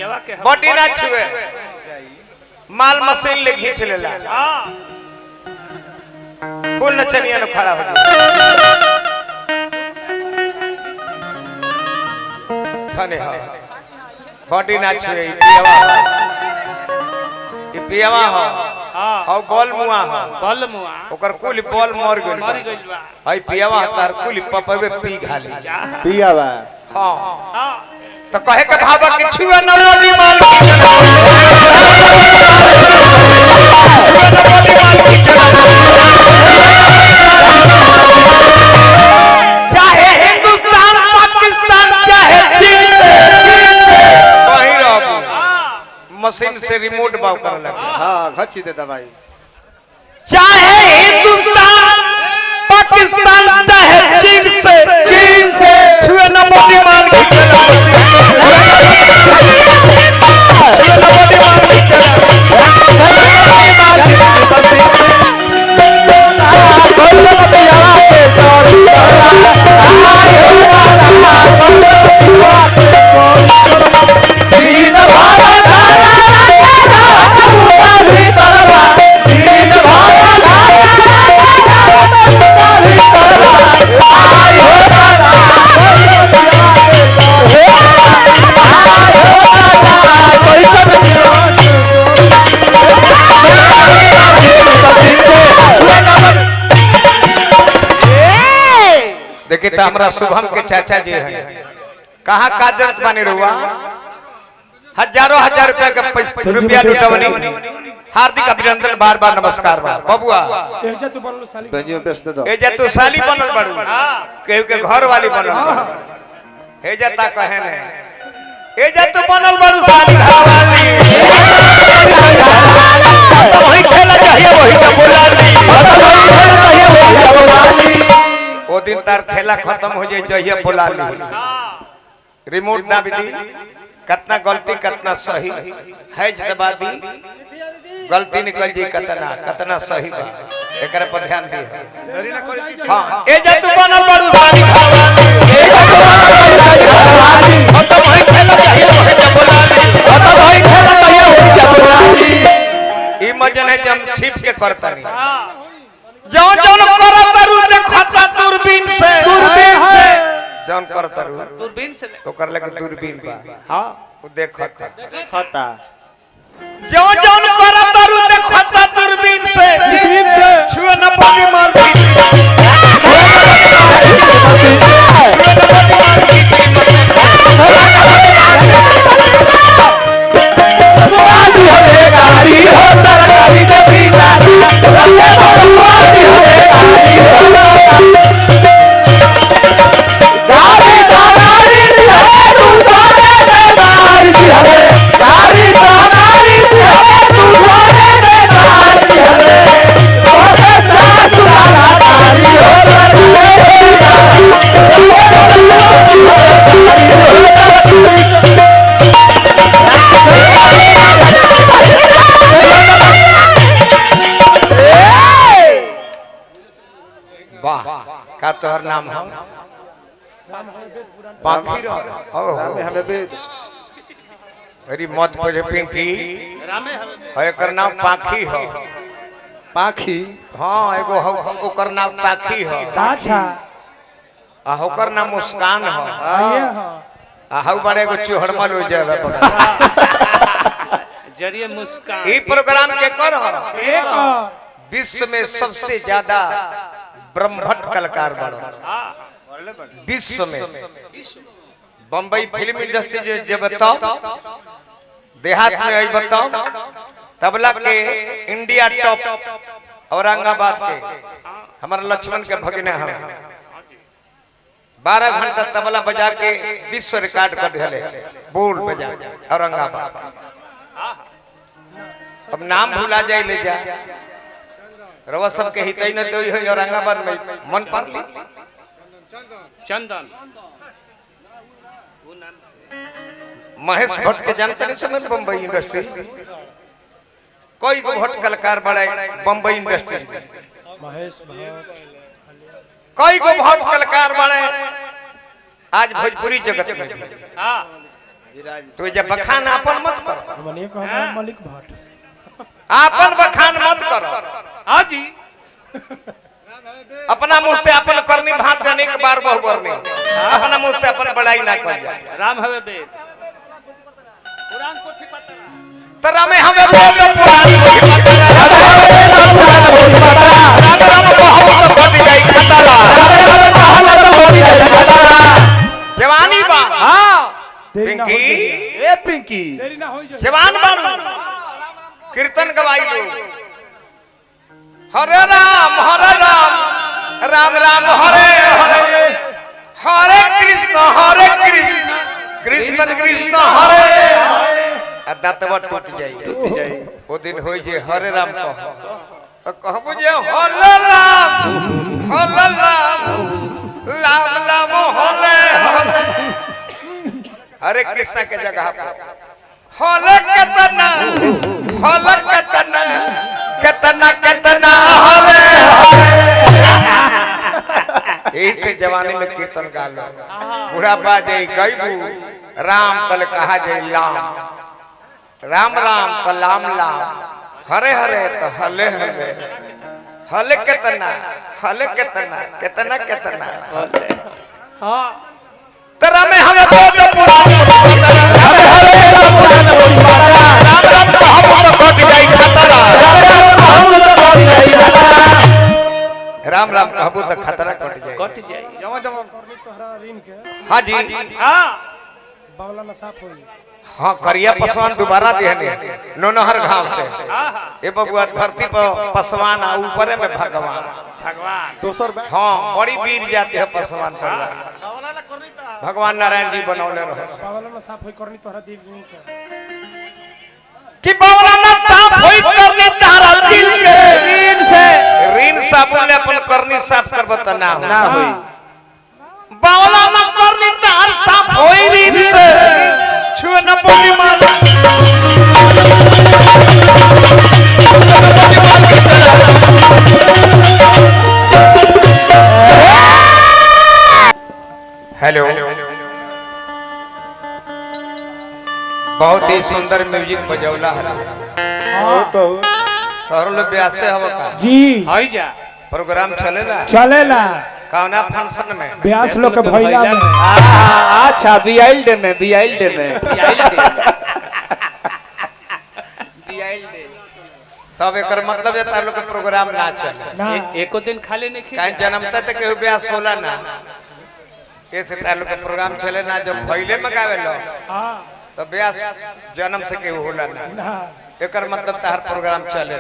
Body ना छुए माल मशीन ले खींच लेला फुल नचनिया न खड़ा हो धने हो बॉडी ना छुए पियावा हो हाउ बॉल मुआ ओकर कुल बॉल मर गइल हई पियावा तार कुल पपवे पी घाली पियावा हां तो कहे के भाबा के छुए न बॉडी माल चाहे हिंदुस्तान पाकिस्तान चाहे चीन कहीं रहो मशीन से रिमोट बाव कर लगे हां खची देता भाई चाहे हिंदुस्तान पाकिस्तान चाहे चीन से छुए न बॉडी माल देखिए तो हमारा शुभम के चाचा जी हैं कहाँ का जरूरत बनी रहुआ हजारों हजार रुपया लुटवनी हार्दिक अभिनंदन बार बार नमस्कार बबुआ एजा तू साली बनल बड़ू केहू के घर वाली बनल बड़ू एजा ता कहे ने एजा तू बनल बड़ू साली घर वाली तो वही खेला चाहिए वही का बुलाली वो दिन तार खेला खत्म हो जाए जहिया बुला ली रिमोट ना भी दी कितना गलती कितना सही है दबा दी गलती निकल जी कितना सही बा एकरा पर ध्यान दी हां ए जा तू बनल बड़ू साली हो तो वही खेला चाहिए वही का बुला ली हो तो वही खेला चाहिए वही का बुला ली ई मजन है जब छिप के करता नहीं जौन जौन करत तारू देखता दूरबीन से जौन करत तारू दूरबीन से तो कर लगे दूरबीन बा हां वो देखता जौन जौन करत तारू देखता दूरबीन से छुए न बॉडी मार गाड़ी हो तरकारी के पीछा का तोहर नाम हो पाखी हमें अरे मत पूछे पिंकी है एकर नाम पाखी हो पाखी हां एगो ओकर नाम पाखी हो अच्छा आ ओकर नाम मुस्कान हो आ हउ बड़े एगो चोहड़मल हो जावे जरिए मुस्कान ई प्रोग्राम के कर विश्व में सबसे ज्यादा ब्रह्मभट्ट कलाकार बनो विश्व में बम्बई फिल्म इंडस्ट्री जो बताओ देहात में आई बताओ तबला के इंडिया टॉप औरंगाबाद के हमारे लक्ष्मण के भगने हम 12 घंटा तबला बजा के विश्व रिकॉर्ड कर दिले बोल बजा औरंगाबाद अब नाम भूला जाए ले जा रवा सब के हितई न तो है औरंगाबाद में मन पर ली चंदन महेश भट्ट के जानते नहीं समझ बम्बई इंडस्ट्री कोई गो भट्ट कलाकार बड़ा बम्बई इंडस्ट्री महेश भट्ट कोई गो भट्ट कलाकार बड़े आज भोजपुरी जगत में हां तू जब बखान अपन मत कर, हमने कहा मलिक भट्ट अपन बखान मत करो। हाँ जी, अपना मुंह से अपन करनी भाग जाने के बार बहु करनी, अपना मुंह से अपन बड़ाई ना कर जाए। राम हवे बेद पुराण पोथी पता तरा में हमें बोल पुराण पोथी पता राम राम बहुत बढ़ गई खतरा जवानी बा। हाँ पिंकी ए पिंकी जवान बाड़ू कीर्तन गवाई लो हरे राम राम राम हरे हरे हरे कृष्ण कृष्ण कृष्ण हरे दातवा टूट जाई वो दिन होई जे हरे राम कह कहबो जे हरे राम लाम लाम हरे हरे कृष्ण के जगह पर हरे केतना हरे यही से जवानी में कीर्तन गा लो बुढ़ापा जय गईबू राम तल कहा जय राम राम तो लाम हरे हरे तो हले हले हले केतना हाँ तेरा में हमें बोल पुराण राम तो हम तो घट गई खतरा राम कहबू तो खतरा कट जाए। हाँ जी हाँ बावला में साफ होई हाँ करिया पसवान दोबारा दिहने नोनहर घाव से ए बबुआ धरती पर पसवान आ ऊपरे में भगवान दोसर हाँ बड़ी वीर जाते है पसवान पर भगवान नारायण जी बनौले रहो बावला में साफ होई करनी तोहरा दिल के कि बावला में साफ होई करनी तारा दिल के ऋण साबुन ने अपन करनी साफ करबत ना होई बावला में करनी तार साफ होई ऋण से छुए न बोली माला हेलो बहुत ही सुंदर म्यूजिक बजौला है तोहर लोग ब्यासे हवा का जी हई जा प्रोग्राम चलेला कौना फंक्शन में ब्यास लोग के भइला में अच्छा बीआईएल में तब एकर मतलब है तार लोग के प्रोग्राम ना चले ना एको दिन खाली नहीं काहे जन्मता तक केहू ब्यास होला ना ऐसे तार लोग के प्रोग्राम चले ना जब भइले में गावे लो हां तो ब्यास जन्म से केहू होला ना ना एकर मतलब तार प्रोग्राम चले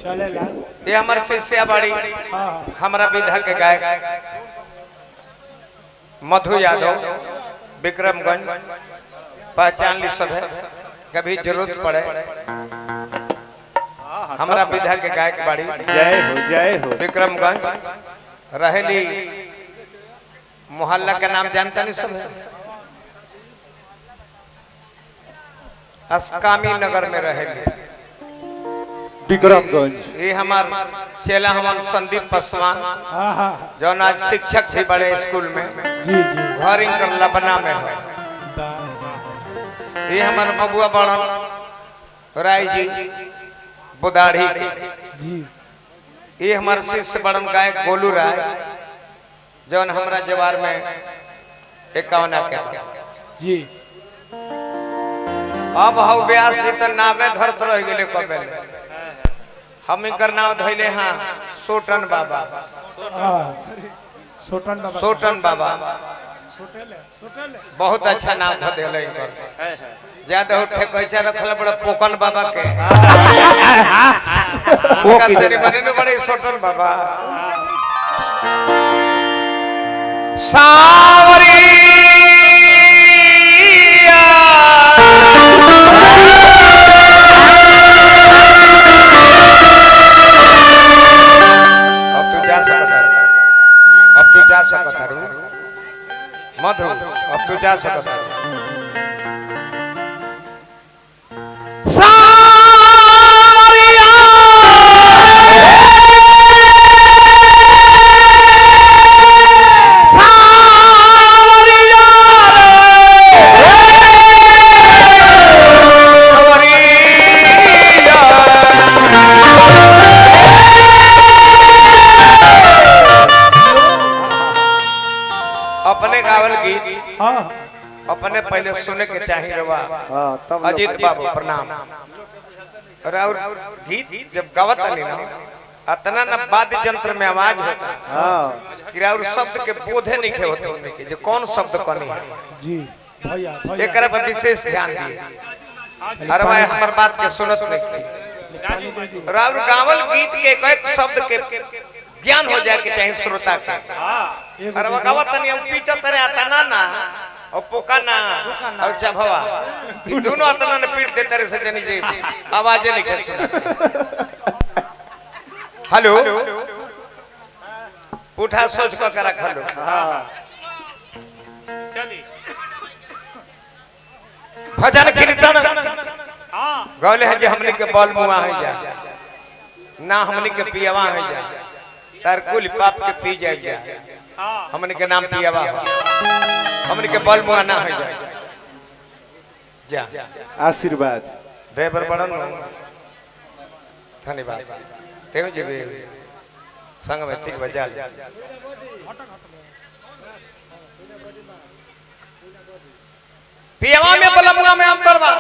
चलेला ये हमर शिष्या बाड़ी हां हमरा विधा के गायक मधु यादव विक्रमगंज पहचान ली सब है कभी जरूरत पड़े हमरा विधा के गायक बाड़ी जय हो विक्रमगंज रहेली मोहल्ला का नाम जानता नहीं सब अस्कामी नगर में रहेली विक्रमगंज ये हमार चेला हम संदीप पासवान हां हां जो आज शिक्षक भी बड़े स्कूल में जी जी घर इनकर लबना में है ये हमार बबुआ बड़न राय जी बुदाढ़ी जी ये हमारे शिष्य बड़न गायक गोलू राय जौन हमरा जवार में 51 के जी अब हौ व्यास जी त नामे धरत रह गेले कबे हम इनकर नाम धइले हां सोटन बाबा सोटन बाबा सोटन बहुत अच्छा नाम ध देले इनकर ज्यादा उठे कैसा रखल बड़ा पोकन बाबा के उनका शरीर बने में बड़े सोटन बाबा सावरिया अब तू जा सकता रू मधु अब तू जा सकता पहले सुने के चाहिए रवा हाँ तब अजीत बाबू प्रणाम। और गीत जब गावत नहीं ना अतना न वाद्य यंत्र में आवाज होता हाँ कि और शब्द के बोधे नहीं खे होते उनके कि जो कौन शब्द कौन है। जी भैया भैया एक पर विशेष ध्यान दिए। अरे भाई हमार बात के सुनत नहीं की और गावल गीत के एक शब्द के ज्ञान हो जाए के चाहिए श्रोता के। अरे वो गावत नहीं हम पीछे तरह आता ना और पोका ना और चभवा ये दोनों अतना ने पीट देते रहे सजनी जी आवाजें नहीं कर सुना। हेलो उठा सोच को कर रखा लो। चलिए भजन कीर्तन गौले है जो हमने के बल मुआ है जा ना हमने के पियावा है जा तार कुल पाप के पी जाए जा हमने के नाम पियावा हमने के बल मुआ ना है जा आशीर्वाद देवर बड़न धन्यवाद तेव जी संग में ठीक बजा पियावा में बल मुआ में अंतर बा।